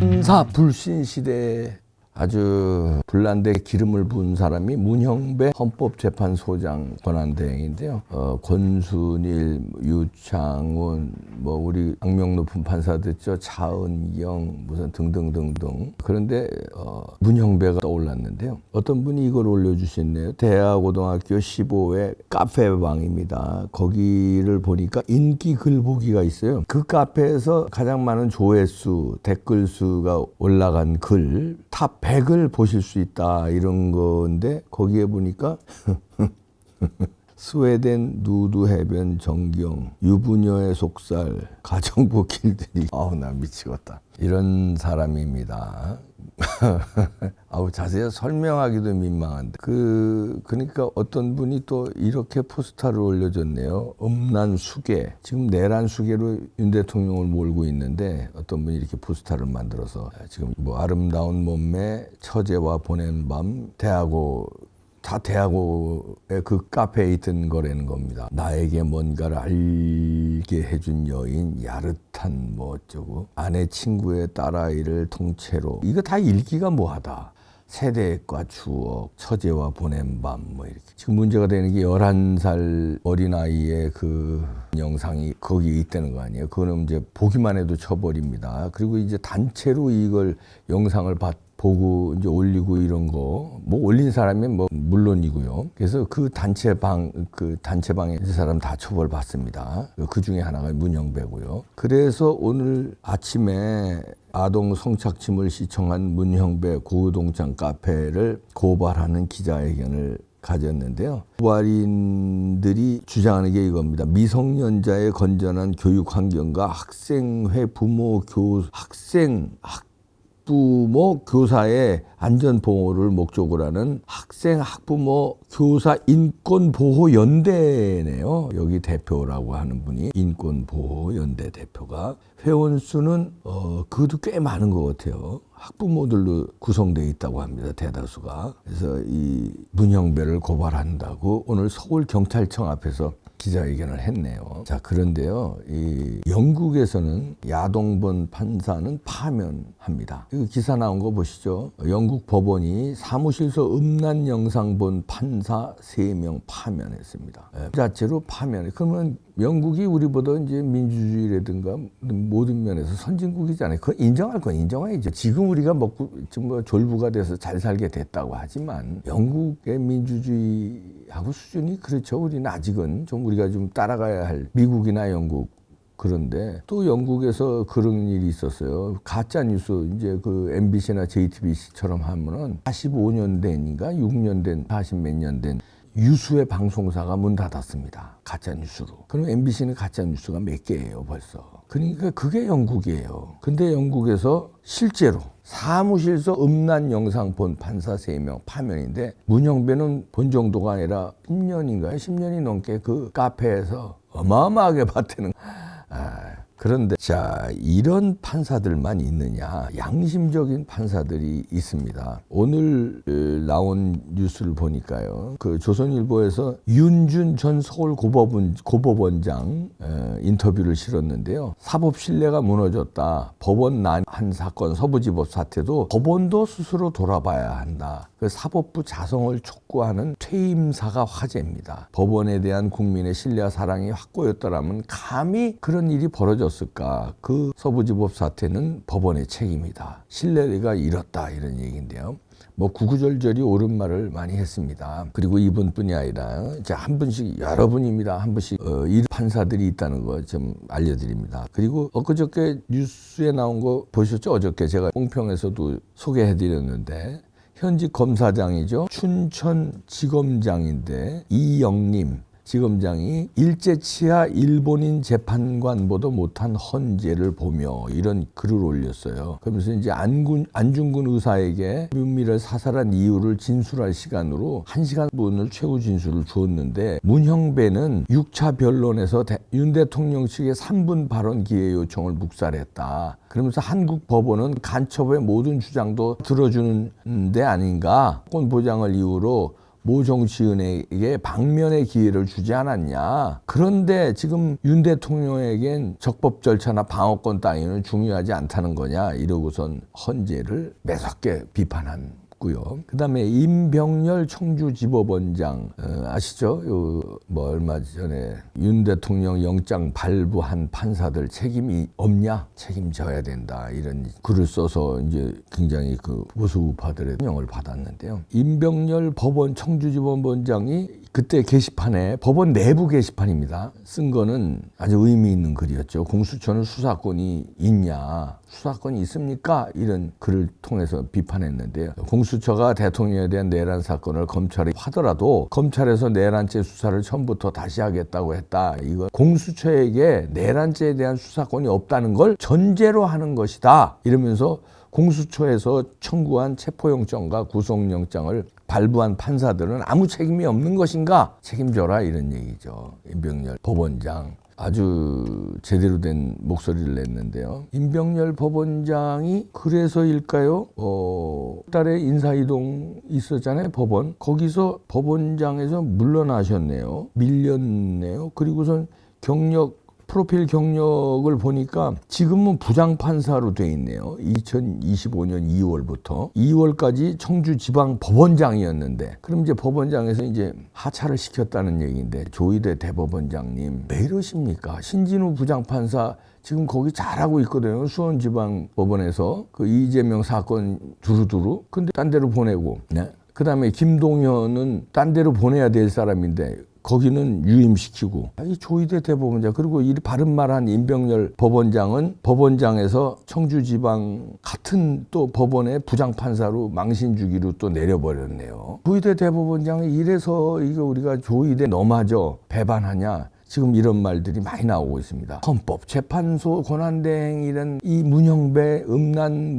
판사 불신 시대에 아주 불난데 기름을 부은 사람이 문형배 헌법재판소장 권한대행인데요. 권순일, 유창훈, 우리 악명 높은 판사 됐죠. 차은영, 무슨 등등등등. 그런데 문형배가 떠올랐는데요. 어떤 분이 이걸 올려주셨네요. 대하고등학교 15회 카페방입니다. 거기를 보니까 인기 글 보기가 있어요. 그 카페에서 가장 많은 조회수, 댓글 수가 올라간 글 탑 100을 보실 수 있다 이런 건데 거기에 보니까 스웨덴 누드 해변 전경, 유부녀의 속살, 가정부 길들이. 나 미치겠다. 이런 사람입니다. 자세히 설명하기도 민망한데. 그러니까 어떤 분이 또 이렇게 포스터를 올려줬네요. 음란수계. 지금 내란수계로 윤 대통령을 몰고 있는데 어떤 분이 이렇게 포스터를 만들어서 지금 아름다운 몸매, 처제와 보낸 밤, 대하고의 그 카페에 있던 거라는 겁니다. 나에게 뭔가를 알게 해준 여인, 야릇한 어쩌고, 아내 친구의 딸아이를 통째로. 이거 다 읽기가 뭐하다. 세대과 추억, 처제와 보낸 밤 이렇게. 지금 문제가 되는 게 11살 어린아이의 그 영상이 거기에 있다는 거 아니에요. 그거는 이제 보기만 해도 처벌입니다. 그리고 이제 단체로 이걸 영상을 보고 이제 올리고 이런 거 올린 사람이 물론이고요. 그래서 그 단체방에 이 사람 다 처벌받습니다. 그 중에 하나가 문형배고요. 그래서 오늘 아침에 아동 성착취물 시청한 문형배 고우동창 카페를 고발하는 기자회견을 가졌는데요. 고발인들이 주장하는 게 이겁니다. 미성년자의 건전한 교육 환경과 학생회 부모 학부모 교사의 안전보호를 목적으로 하는 학생 학부모 교사 인권보호연대네요. 여기 대표라고 하는 분이 인권보호연대 대표가. 회원수는 그것도 꽤 많은 것 같아요. 학부모들로 구성되어 있다고 합니다. 대다수가. 그래서 이 문형배를 고발한다고 오늘 서울경찰청 앞에서 기자회견을 했네요. 자, 그런데요, 이 영국에서는 야동본 판사는 파면합니다. 이 기사 나온 거 보시죠. 영국 법원이 사무실서 음란 영상 본 판사 3명 파면했습니다. 그 자체로 파면. 그러면 영국이 우리보다 이제 민주주의라든가 모든 면에서 선진국이잖아요. 그건 인정할 건 인정해야죠. 지금 우리가 지금 졸부가 돼서 잘 살게 됐다고 하지만 영국의 민주주의하고 수준이 그렇죠. 우리는 아직은 좀 우리가 좀 따라가야 할 미국이나 영국. 그런데 또 영국에서 그런 일이 있었어요. 가짜 뉴스 이제 그 MBC나 JTBC처럼 하면은 45년 된인가 6년 된 40 몇 년 된 유수의 방송사가 문 닫았습니다. 가짜 뉴스로. 그럼 MBC는 가짜 뉴스가 몇 개예요, 벌써. 그러니까 그게 영국이에요. 근데 영국에서 실제로 사무실서 음란 영상 본 판사 3명 파면인데 문형배는 본 정도가 아니라 10년인가요? 10년이 넘게 그 카페에서 어마어마하게 봤다는. 그런데 자, 이런 판사들만 있느냐? 양심적인 판사들이 있습니다. 오늘 나온 뉴스를 보니까요. 그 조선일보에서 윤준 전 서울고법원장 인터뷰를 실었는데요. 사법 신뢰가 무너졌다. 법원 난한 사건, 서부지법 사태도 법원도 스스로 돌아봐야 한다. 그 사법부 자성을 촉구하는 퇴임사가 화제입니다. 법원에 대한 국민의 신뢰와 사랑이 확고했더라면 감히 그런 일이 벌어졌을까? 그 서부지법 사태는 법원의 책임이다. 신뢰가 잃었다 이런 얘기인데요. 구구절절이 옳은 말을 많이 했습니다. 그리고 이분뿐이 아니라 이제 한 분씩 여러분입니다. 한 분씩 이 판사들이 있다는 거 좀 알려드립니다. 그리고 엊그저께 뉴스에 나온 거 보셨죠? 어저께 제가 홍평에서도 소개해드렸는데 현직 검사장이죠. 춘천지검장인데 이영림 지검장이 일제치하 일본인 재판관보다 못한 헌재를 보며 이런 글을 올렸어요. 그러면서 이제 안중근 의사에게 윤미를 사살한 이유를 진술할 시간으로 1시간 분을 최후 진술을 주었는데 문형배는 6차 변론에서 윤 대통령 측의 3분 발언 기회 요청을 묵살했다. 그러면서 한국 법원은 간첩의 모든 주장도 들어주는 데 아닌가. 권 보장을 이유로 모 정치인에게 방면의 기회를 주지 않았냐. 그런데 지금 윤 대통령에겐 적법 절차나 방어권 따위는 중요하지 않다는 거냐 이러고선 헌재를 매섭게 비판한 그다음에 임병렬 청주지법원장 아시죠? 얼마 전에 윤 대통령 영장 발부한 판사들 책임이 없냐? 책임져야 된다 이런 글을 써서 이제 굉장히 그 보수 우파들의 영을 받았는데요. 임병렬 법원 청주지법원장이 그때 게시판에 법원 내부 게시판입니다. 쓴 거는 아주 의미 있는 글이었죠. 공수처는 수사권이 있냐? 수사권이 있습니까? 이런 글을 통해서 비판했는데요. 공수처가 대통령에 대한 내란 사건을 검찰에 하더라도 검찰에서 내란죄 수사를 처음부터 다시 하겠다고 했다. 이거 공수처에게 내란죄에 대한 수사권이 없다는 걸 전제로 하는 것이다. 이러면서 공수처에서 청구한 체포영장과 구속영장을 발부한 판사들은 아무 책임이 없는 것인가? 책임져라 이런 얘기죠. 임병렬 법원장 아주 제대로 된 목소리를 냈는데요. 임병렬 법원장이 그래서일까요? 딸에 인사이동 있었잖아요. 법원. 거기서 법원장에서 물러나셨네요. 밀렸네요. 그리고선 프로필 경력을 보니까 지금은 부장판사로 돼 있네요. 2025년 2월부터 2월까지 청주지방법원장이었는데 그럼 이제 법원장에서 이제 하차를 시켰다는 얘기인데 조희대 대법원장님 왜 이러십니까? 신진우 부장판사 지금 거기 잘하고 있거든요. 수원지방법원에서 그 이재명 사건 두루두루. 근데 딴 데로 보내고 그다음에 김동현은 딴 데로 보내야 될 사람인데 거기는 유임시키고 이 조희대 대법원장 그리고 이 바른말한 임병렬 법원장은 법원장에서 청주지방 같은 또 법원의 부장판사로 망신 주기로 또 내려버렸네요. 조희대 대법원장이 이래서 이거 우리가 조희대 너마저 배반하냐 지금 이런 말들이 많이 나오고 있습니다. 헌법재판소 권한대행 이런 이 문형배 음란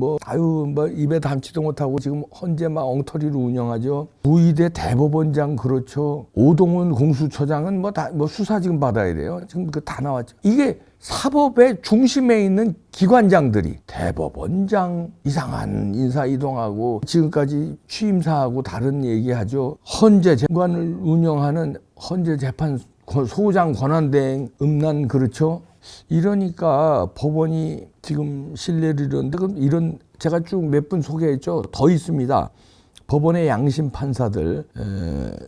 입에 담지도 못하고 지금 헌재 막 엉터리로 운영하죠. 조희대 대법원장 그렇죠. 오동훈 공수처장은 수사 지금 받아야 돼요. 지금 그 다 나왔죠. 이게 사법의 중심에 있는 기관장들이 대법원장 이상한 인사 이동하고 지금까지 취임사하고 다른 얘기하죠. 헌재 재관을 운영하는 헌재 재판 소장 권한대행 음란 그렇죠. 이러니까 법원이 지금 신뢰를 잃었는데 그럼 이런 제가 쭉 몇 분 소개했죠. 더 있습니다. 법원의 양심 판사들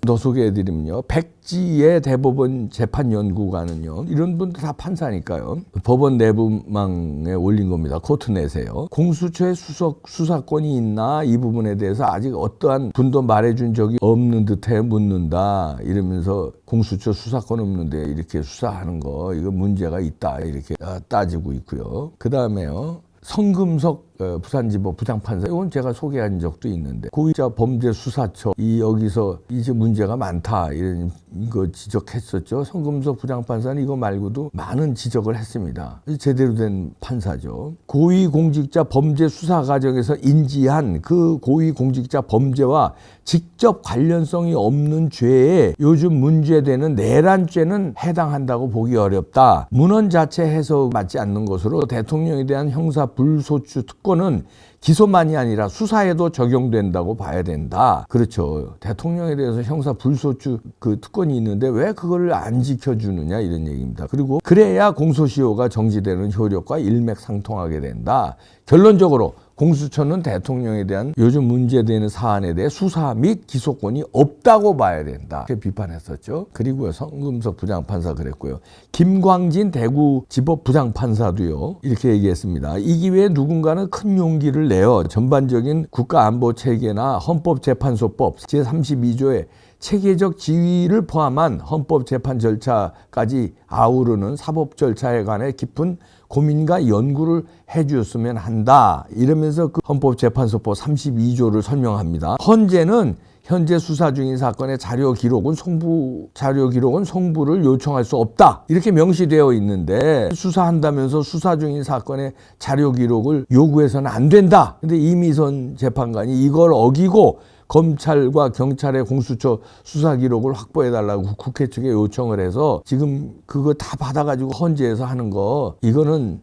더 소개해드리면요. 백지의 대법원 재판연구관은요. 이런 분들 다 판사니까요. 법원 내부망에 올린 겁니다. 코트넷에요. 공수처의 수사권이 있나 이 부분에 대해서 아직 어떠한 분도 말해준 적이 없는 듯해 묻는다. 이러면서 공수처 수사권 없는데 이렇게 수사하는 거 이거 문제가 있다. 이렇게 따지고 있고요. 그 다음에요. 성금석 부산지법 부장판사 이건 제가 소개한 적도 있는데 고의자 범죄수사처 여기서 이제 문제가 많다 이런 거 지적했었죠. 성금석 부장판사는 이거 말고도 많은 지적을 했습니다. 제대로 된 판사죠. 고위공직자 범죄 수사 과정에서 인지한 그 고위공직자 범죄와 직접 관련성이 없는 죄에 요즘 문제되는 내란죄는 해당한다고 보기 어렵다. 문헌 자체 해석 맞지 않는 것으로 대통령에 대한 형사 불소추 특권은 기소만이 아니라 수사에도 적용된다고 봐야 된다. 그렇죠. 대통령에 대해서 형사 불소추 그 특권이 있는데 왜 그걸 안 지켜주느냐 이런 얘기입니다. 그리고 그래야 공소시효가 정지되는 효력과 일맥상통하게 된다. 결론적으로 공수처는 대통령에 대한 요즘 문제되는 사안에 대해 수사 및 기소권이 없다고 봐야 된다. 이렇게 비판했었죠. 그리고요. 성금석 부장판사 그랬고요. 김광진 대구지법 부장판사도요. 이렇게 얘기했습니다. 이 기회에 누군가는 큰 용기를 내어 전반적인 국가안보체계나 헌법재판소법 제32조에 체계적 지위를 포함한 헌법재판 절차까지 아우르는 사법 절차에 관해 깊은 고민과 연구를 해주었으면 한다. 이러면서 그 헌법재판소법 32조를 설명합니다. 현재 수사 중인 사건의 자료 기록은 송부를 요청할 수 없다. 이렇게 명시되어 있는데 수사한다면서 수사 중인 사건의 자료 기록을 요구해서는 안 된다. 근데 이미선 재판관이 이걸 어기고 검찰과 경찰의 공수처 수사 기록을 확보해달라고 국회 측에 요청을 해서 지금 그거 다 받아가지고 헌재에서 하는 거, 이거는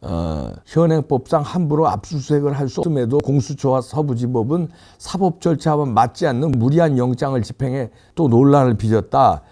현행법상 함부로 압수수색을 할 수 없음에도 공수처와 서부지법은 사법 절차와 맞지 않는 무리한 영장을 집행해 또 논란을 빚었다.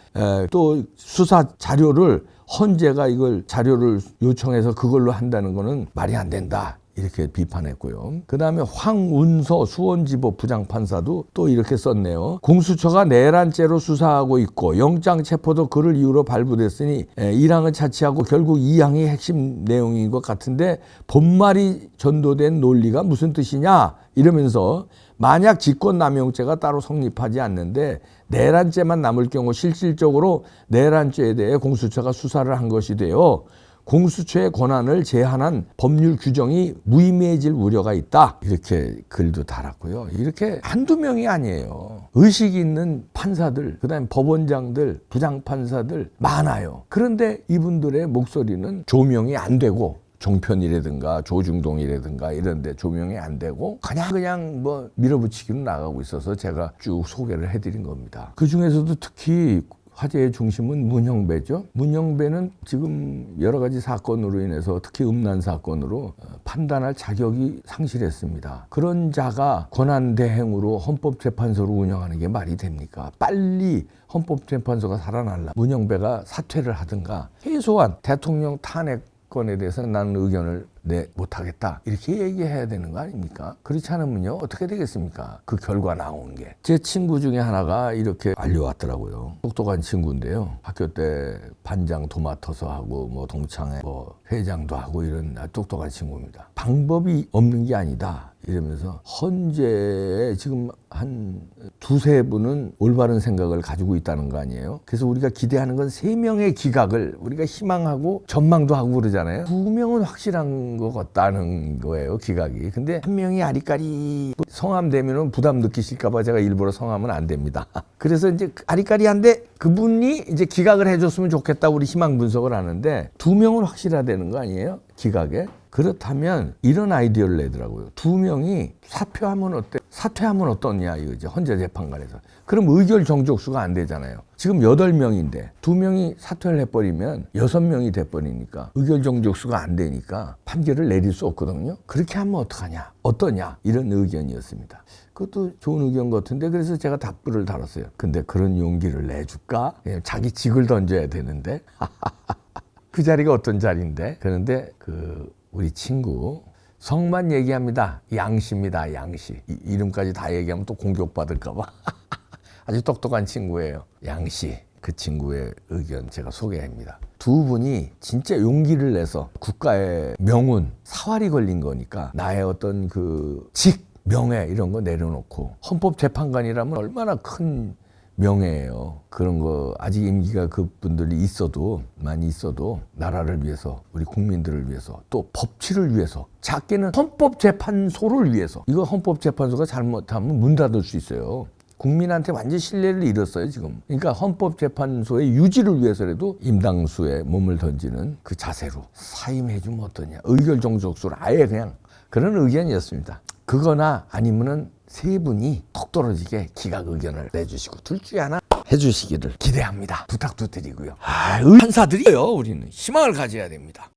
또 수사 자료를 헌재가 이걸 자료를 요청해서 그걸로 한다는 거는 말이 안 된다. 이렇게 비판했고요. 그 다음에 황운서 수원지법 부장판사도 또 이렇게 썼네요. 공수처가 내란죄로 수사하고 있고 영장체포도 그를 이유로 발부됐으니 1항은 차치하고 결국 2항이 핵심 내용인 것 같은데 본말이 전도된 논리가 무슨 뜻이냐 이러면서 만약 직권남용죄가 따로 성립하지 않는데 내란죄만 남을 경우 실질적으로 내란죄에 대해 공수처가 수사를 한 것이 되어 공수처의 권한을 제한한 법률 규정이 무의미해질 우려가 있다. 이렇게 글도 달았고요. 이렇게 한두 명이 아니에요. 의식 있는 판사들, 그다음에 법원장들, 부장판사들 많아요. 그런데 이분들의 목소리는 조명이 안 되고 종편이라든가 조중동이라든가 이런 데 조명이 안 되고 그냥 뭐 밀어붙이기로 나가고 있어서 제가 쭉 소개를 해드린 겁니다. 그중에서도 특히 화제의 중심은 문형배죠. 문형배는 지금 여러 가지 사건으로 인해서 특히 음란 사건으로 판단할 자격이 상실했습니다. 그런 자가 권한대행으로 헌법재판소를 운영하는 게 말이 됩니까? 빨리 헌법재판소가 살아날라 문형배가 사퇴를 하든가 최소한 대통령 탄핵건에 대해서는 나는 의견을 못하겠다 이렇게 얘기해야 되는 거 아닙니까? 그렇지 않으면요 어떻게 되겠습니까? 그 결과 나온 게. 제 친구 중에 하나가 이렇게 알려왔더라고요. 똑똑한 친구인데요. 학교 때 반장 도맡아서 하고 뭐 동창회 뭐 회장도 하고 이런 똑똑한 친구입니다. 방법이 없는 게 아니다 이러면서 헌재에 지금 한 두세 분은 올바른 생각을 가지고 있다는 거 아니에요? 그래서 우리가 기대하는 건 3명의 기각을 우리가 희망하고 전망도 하고 그러잖아요. 2명은 확실한 것 같다는 거예요, 기각이. 근데 1명이 아리까리 성함 되면은 부담 느끼실까봐 제가 일부러 성함은 안 됩니다. 그래서 이제 아리까리한데 그분이 이제 기각을 해줬으면 좋겠다 우리 희망 분석을 하는데 2명은 확실하다는 거 아니에요? 기각에. 그렇다면 이런 아이디어를 내더라고요. 2명이 사퇴하면 어때? 사퇴하면 어떠냐 이거죠. 헌재재판관에서. 그럼 의결 정족수가 안 되잖아요. 지금 8명인데 2명이 사퇴를 해버리면 6명이 돼버리니까 의결 정족수가 안 되니까 판결을 내릴 수 없거든요. 그렇게 하면 어떡하냐? 어떠냐? 이런 의견이었습니다. 그것도 좋은 의견 같은데 그래서 제가 답글을 달았어요. 근데 그런 용기를 내줄까? 자기 직을 던져야 되는데 그 자리가 어떤 자리인데? 그런데 우리 친구 성만 얘기합니다. 양씨입니다. 양씨. 이름까지 다 얘기하면 또 공격받을까 봐. 아주 똑똑한 친구예요. 양씨. 그 친구의 의견 제가 소개합니다. 2분이 진짜 용기를 내서 국가의 명운, 사활이 걸린 거니까 나의 어떤 명예 이런 거 내려놓고 헌법재판관이라면 얼마나 큰 명예예요. 그런 거 아직 임기가 그분들이 많이 있어도 나라를 위해서 우리 국민들을 위해서 또 법치를 위해서 작게는 헌법재판소를 위해서 이거 헌법재판소가 잘못하면 문 닫을 수 있어요. 국민한테 완전 신뢰를 잃었어요 지금. 그러니까 헌법재판소의 유지를 위해서라도 임당수에 몸을 던지는 그 자세로 사임해주면 어떠냐. 의결 정족수를 아예 그냥 그런 의견이었습니다. 그거나 아니면은 3분이 톡 떨어지게 기각 의견을 내주시고 둘 중에 하나 해주시기를 기대합니다. 부탁도 드리고요. 판사들이요. 우리는 희망을 가져야 됩니다.